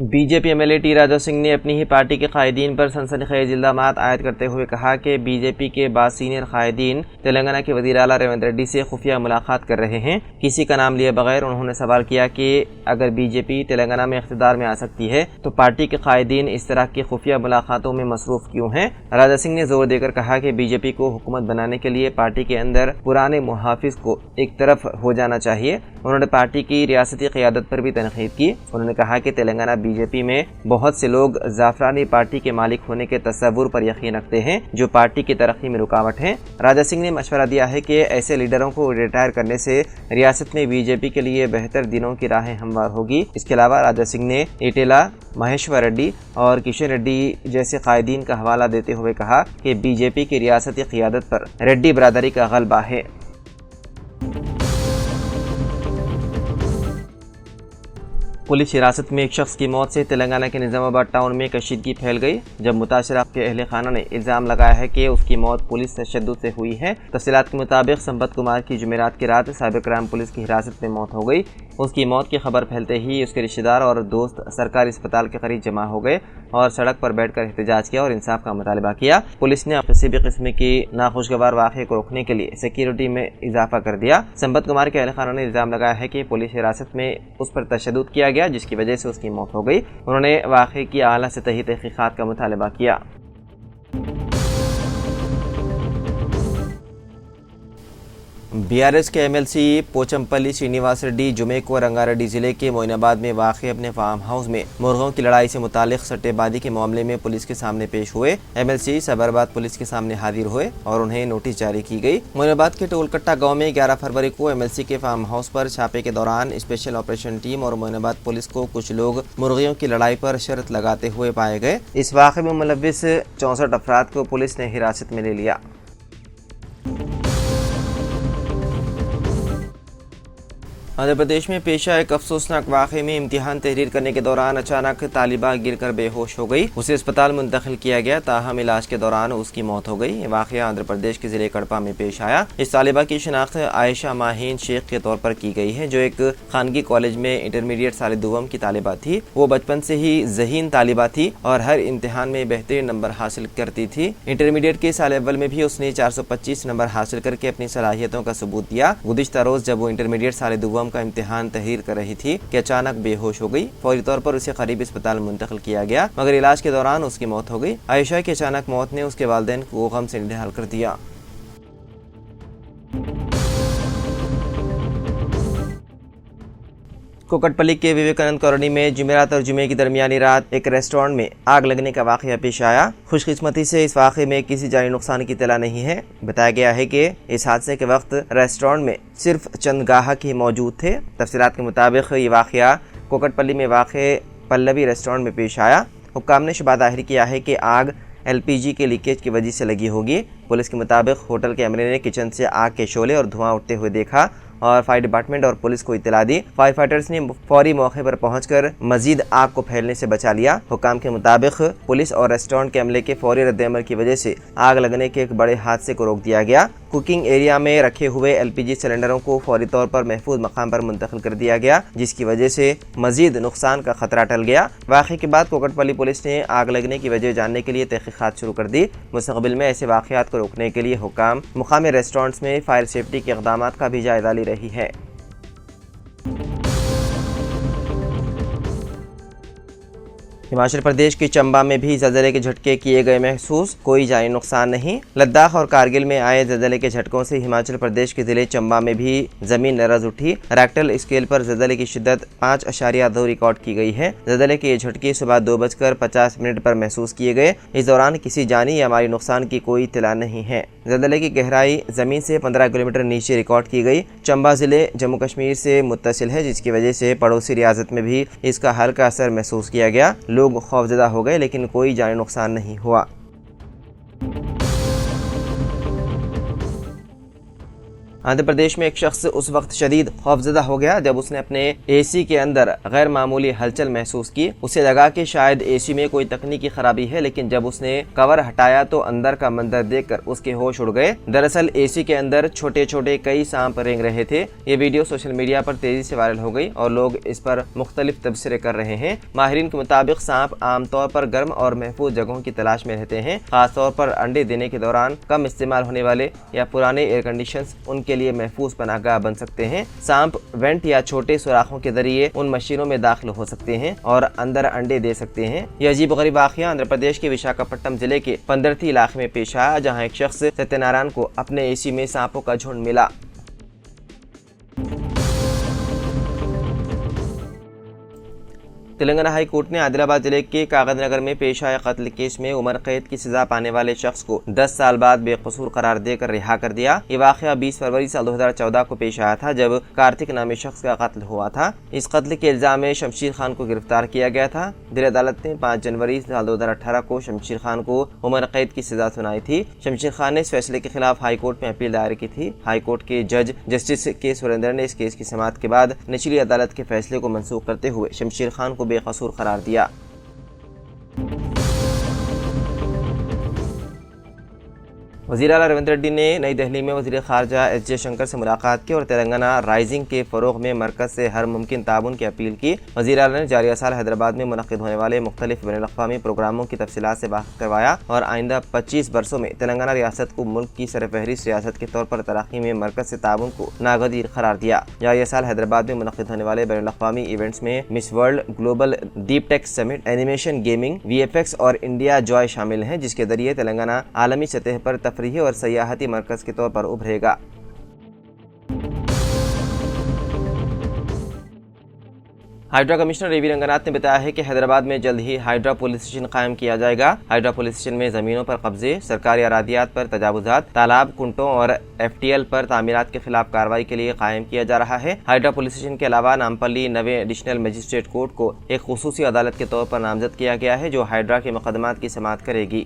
BJP MLA T Raja Singh ने अपनी ही party के कायदीन पर सनसनीखेज इल्ज़ामात आयद करते हुए कहा कि बीजेपी के बाद सीनियर कायदीन तेलंगाना के वज़ीर आला रेवंत रेड्डी से खुफिया मुलाकात कर रहे हैं। किसी का नाम लिए बगैर उन्होंने सवाल किया कि अगर बीजेपी तेलंगाना में इख्तिदार में आ सकती है तो पार्टी के कायदीन इस तरह की खुफिया मुलाकातों में मसरूफ़ क्यों हैं। राजा सिंह ने जोर देकर कहा कि बीजेपी को हुकूमत बनाने के लिए पार्टी के अंदर पुराने मुहाफिज को एक तरफ हो जाना चाहिए। उन्होंने पार्टी की रियासती क़यादत पर भी तनकीद की। उन्होंने कहा कि तेलंगाना बीजेपी में बहुत से लोग जाफरानी पार्टी के मालिक होने के तस्वुर पर यकीन रखते हैं जो पार्टी की तरक्की में रुकावट हैं। राजा सिंह ने मशवरा दिया है कि ऐसे लीडरों को रिटायर करने से रियासत में बीजेपी के लिए बेहतर दिनों की राहें हमवार होगी। इसके अलावा राजा सिंह ने ईटेला, महेश्वर रेड्डी और किशन रेड्डी जैसे कायदीन का हवाला देते हुए कहा कि बीजेपी की रियासती क़यादत पर रेड्डी बरादरी का गलबा है। पुलिस हिरासत में एक शख्स की मौत से तेलंगाना के निज़ामाबाद टाउन में कशीदगी फैल गई जब मुताशिरा के अहले खाना ने इल्ज़ाम लगाया है कि उसकी मौत पुलिस तशद्दुद से हुई है। तफसीलात के मुताबिक संपत कुमार की जुमेरात की रात साइबर क्राइम पुलिस की हिरासत में मौत हो गई। उसकी मौत की खबर फैलते ही उसके रिश्तेदार और दोस्त सरकारी अस्पताल के करीब जमा हो गए और सड़क पर बैठकर एहतजाज किया और इंसाफ का मुतालबा किया। पुलिस ने किसी भी किस्म की नाखुशगवार वाक़े को रोकने के लिए सिक्योरिटी में इजाफा कर दिया। संपत कुमार के अहले खाना ने इल्ज़ाम लगाया है कि पुलिस हिरासत में उस पर तशद्दुद किया गया जिसकी वजह से उसकी मौत हो गई। उन्होंने वाक़े की आला सतही तहक़ीक़ात का मुतालबा किया। बीआरएस के एमएलसी पोचमपल्ली श्रीनिवास रेड्डी जुमे को रंगारेड्डी जिले के मोइनाबाद में वाक़ अपने फार्म हाउस में मुर्गों की लड़ाई से मुतालिक सट्टेबाजी के मामले में पुलिस के सामने पेश हुए। एमएलसी सबरबाद पुलिस के सामने हाजिर हुए और उन्हें नोटिस जारी की गई। मोइनाबाद के टोलकट्टा गांव में 11 फरवरी को एमएलसी के फार्म हाउस पर छापे के दौरान स्पेशल ऑपरेशन टीम और मोइनाबाद पुलिस को कुछ लोग मुर्गियों की लड़ाई पर शर्त लगाते हुए पाए गए। इस वाक़े में मुलव्विस 64 अफराद को पुलिस ने हिरासत में ले लिया। आंध्र प्रदेश में पेशा एक अफसोसनाक वाक़े में इम्तिहान तहरीर करने के दौरान अचानक तालिबा गिरकर बेहोश हो गई। उसे अस्पताल मुंतकिल किया गया, ताहम इलाज के दौरान उसकी मौत हो गई। ये वाक़या आंध्र प्रदेश के ज़िले कड़पा में पेश आया। इस तालिबा की शनाख्त आयशा माहीन शेख के तौर पर की गई है जो एक खानगी कॉलेज में इंटरमीडिएट साल दुवम की तालिबा थी। वो बचपन से ही ज़हीन तालिबा थी और हर इम्तिहान में बेहतरीन नंबर हासिल करती थी। इंटरमीडिएट के साल अव्वल में भी उसने 425 नंबर हासिल करके अपनी सलाहियतों का सबूत दिया। गुज़िश्ता रोज़ जब वो इंटरमीडिएट साल दुवम का इम्तिहान तहरीर कर रही थी कि अचानक बेहोश हो गई। फौरी तौर पर उसे करीबी अस्पताल मुंतकिल किया गया मगर इलाज के दौरान उसकी मौत हो गई। आयशा की अचानक मौत ने उसके वालिदैन को गम से निढाल कर दिया। कोकटपल्ली के विवेकानंद कॉलोनी में जुमेरात और जुमे की दरमियानी रात एक रेस्टोरेंट में आग लगने का वाक़या पेश आया। खुशकिस्मती से इस वाक़े में किसी जानी नुकसान की इत्तला नहीं है। बताया गया है कि इस हादसे के वक्त रेस्टोरेंट में सिर्फ चंद गाहक ही मौजूद थे। तफसीलात के मुताबिक ये वाक़या कोकटपल्ली में वाक़े पल्लवी रेस्टोरेंट में पेश आया। हुक्काम ने शुबा ज़ाहिर किया है कि आग LPG के लीकेज की वजह से लगी होगी। पुलिस के मुताबिक होटल कैमरे ने किचन से आग के शोले और धुआं उठते हुए देखा और फायर डिपार्टमेंट और पुलिस को इत्तला दी। फायर फाइटर्स ने फौरी मौके पर पहुंचकर मजीद आग को फैलने से बचा लिया। हुक्काम के मुताबिक पुलिस और रेस्टोरेंट के अमले के फौरी रद्द-ए-अमल की वजह से आग लगने के एक बड़े हादसे को रोक दिया गया। कुकिंग एरिया में रखे हुए LPG सिलेंडरों को फौरी तौर पर महफूज मकाम पर मुंतकिल कर दिया गया जिसकी वजह से मजीद नुकसान का खतरा टल गया। वाक़े के बाद कोकटपल्ली पुलिस ने आग लगने की वजह जानने के लिए तहक़ीक़ात शुरू कर दी। मुस्तक़बिल में ऐसे वाक़यात को रोकने के लिए हुक्काम मुकामी रेस्टोरेंट्स में फायर सेफ्टी के इक़दामात का भी जायज़ा ले रही है। हिमाचल प्रदेश के चंबा में भी ज़लज़ले के झटके किए गए महसूस, कोई जानी नुकसान नहीं। लद्दाख और कारगिल में आए ज़लज़ले के झटकों से हिमाचल प्रदेश के ज़िले चंबा में भी ज़मीन लरज़ उठी। रेक्टल स्केल पर ज़लज़ले की शिद्दत 5.2 रिकॉर्ड की गई है। ज़लज़ले के ये झटके सुबह 2:50 पर महसूस किए गए। इस दौरान किसी जानी या माली नुकसान की कोई इत्तला नहीं है। ज़लज़ले की गहराई ज़मीन से 15 किलोमीटर नीचे रिकॉर्ड की गई। चंबा ज़िले जम्मू कश्मीर से मुत्तसिल है जिसकी वजह से पड़ोसी रियासत में भी इसका हल्का असर महसूस किया गया। लोग खौफजदा हो गए लेकिन कोई जानी नुकसान नहीं हुआ। आंध्र प्रदेश में एक शख्स उस वक्त शदीद खौफजदा हो गया जब उसने अपने एसी के अंदर गैर मामूली हलचल महसूस की। उसे लगा कि शायद एसी में कोई तकनीकी खराबी है, लेकिन जब उसने कवर हटाया तो अंदर का मंजर देखकर उसके होश उड़ गए। दरअसल एसी के अंदर छोटे छोटे कई सांप रेंग रहे थे। ये वीडियो सोशल मीडिया पर तेजी से वायरल हो गई और लोग इस पर मुख्तलिफ तबसरे कर रहे हैं। माहिरीन के मुताबिक सांप आमतौर पर गर्म और महफूज जगहों की तलाश में रहते हैं। खासतौर पर अंडे देने के दौरान कम इस्तेमाल होने वाले या पुराने एयर कंडीशन उनके लिए महफूज पनाहगाह बन सकते हैं। सांप वेंट या छोटे सुराखों के जरिए उन मशीनों में दाखिल हो सकते हैं और अंदर अंडे दे सकते हैं। यह अजीबोगरीब वाक़या आंध्र प्रदेश के विशाखापट्टनम जिले के पंदरथी इलाके में पेश आया, जहां एक शख्स सत्यनारायण को अपने एसी में सांपों का झुंड मिला। तेलंगाना हाई कोर्ट ने आदिलाबाद जिले के कागजनगर में पेश आए कत्ल केस में उम्र कैद की सजा पाने वाले शख्स को 10 साल बाद बेकसूर करार देकर रिहा कर दिया। ये वाक़या 20 फरवरी साल 2014 को पेश आया था, जब कार्तिक नामी शख्स का कत्ल हुआ था। इस कत्ल के इल्जाम में शमशीर खान को गिरफ्तार किया गया था। दिल्ली अदालत ने 5 जनवरी साल 2018 को शमशीर खान को उम्र कैद की सजा सुनाई थी। शमशीर खान ने इस फैसले के खिलाफ हाई कोर्ट में अपील दायर की थी। हाई कोर्ट के जज जस्टिस के सुरेंद्र ने इस केस की समाअत के बाद निचली अदालत के फैसले को मनसूख करते हुए शमशीर खान को बेकसूर करार दिया। वज़ीर आला रेवंत रेड्डी ने नई दिल्ली में वज़ीर ख़ारजा एस जयशंकर से मुलाकात की और तेलंगाना राइजिंग के फ़रोग़ में मरकज़ से हर मुमकिन ताउन की अपील की। वज़ीर आला ने जारिया साल हैदराबाद में मुनक़्क़िद होने वाले मुख्तलिफ़ बैनुल-अक़वामी प्रोग्रामों की तफ़सीलात से वाक़िफ़ करवाया और आइंदा 25 बरसों में तेलंगाना रियासत को मुल्क की सरफ़हरिस्त रियासत के तौर पर तरक्की में मरकज़ से ताउन को नागज़ीर करार दिया। जारिया साल हैदराबाद में मुनक़्क़िद होने वाले बैनुल-अक़वामी इवेंट्स में miss world, global deep tech summit, animation, gaming, VFX और इंडिया जॉय शामिल हैं, जिसके जरिए तेलंगाना आलमी सतह पर तफरीही और सयाहती मरकज़ के तौर पर उभरेगा। हाइड्रा कमिश्नर रेवी रंगनाथ ने बताया है कि हैदराबाद में जल्द ही हाइड्रा पुलिस स्टेशन कायम किया जाएगा। हाइड्रा पुलिस स्टेशन में जमीनों पर कब्जे, सरकारी अरादियात पर तजावुजात, तालाब, कुंटों और FTL पर तामीरात के खिलाफ कार्रवाई के लिए कायम किया जा रहा है। हाइड्रा पुलिस स्टेशन के अलावा नामपल्ली नवे एडिशनल मजिस्ट्रेट कोर्ट को एक खुसूसी अदालत के तौर पर नामजद किया गया है, जो हाइड्रा के मुकदमात की समाअत करेगी।